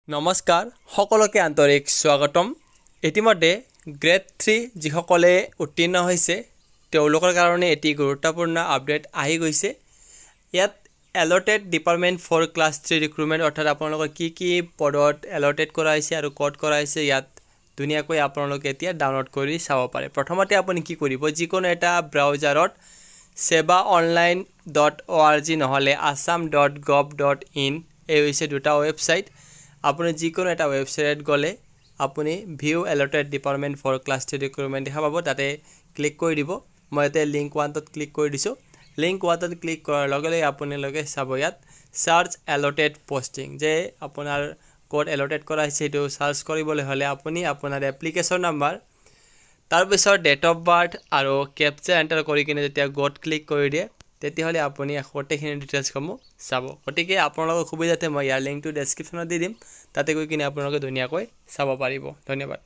নমস্কাৰ সকলোকে আন্তৰিক স্বাগতম ইতিমধ্যে গ্ৰেড 3 যিসকলে উত্তীৰ্ণ হৈছে তেওঁলোকৰ কাৰণে এটি গুৰুত্বপূৰ্ণ আপডেট আহি গৈছে ইয়াত allotted department for class 3 recruitment অৰ্থাৎ আপোনালোকৰ কি পদত allotted কৰা হৈছে আৰু কোড কৰা হৈছে ইয়াত ধুনীয়াকৈ আপোনালোকে এতিয়া ডাউনলোড কৰি চাব পাৰে প্ৰথমতে আপুনি কি কৰিব যিকোনো এটা ব্ৰাউজাৰত sebaonline.org নহলে assam.gov.in এই হৈছে দুটা ওয়েবসাইট আপুনি যিকোনো এটা ওয়েবসাইট গলে আপুনি view allotted department for class 3 recruitment দেখা পাব তাতে ক্লিক কৰি দিব মই এতে লিংক 1 তত ক্লিক কৰি দিছো লিংক 1 তত ক্লিক কৰাৰ লগে লগে আপুনি লগে চাব ইয়াত সাৰ্চ allotted posting যে আপোনাৰ কোড allotted কৰা হৈছে এটো সাৰ্চ কৰিবলৈ হলে আপুনি আপোনাৰ এপ্লিকেশন নাম্বাৰ তাৰ পিছত ডেট অফ বাৰ্থ আৰু ক্যাপচা এন্টাৰ কৰি কিনে যেতিয়া গট ক্লিক কৰি দিয়ে তেতিয়াহলে আপুনি গোটেইখিনি ডিটেইলছ সমূহ চাব গতিকে আপোনালোকৰ সুবিধাতে মই ইয়াৰ লিংকটো ডেসক্ৰিপচনত দি দিম তাতে গৈ কিনে আপোনালোকে ধুনীয়াকৈ চাব পাৰিব ধন্যবাদ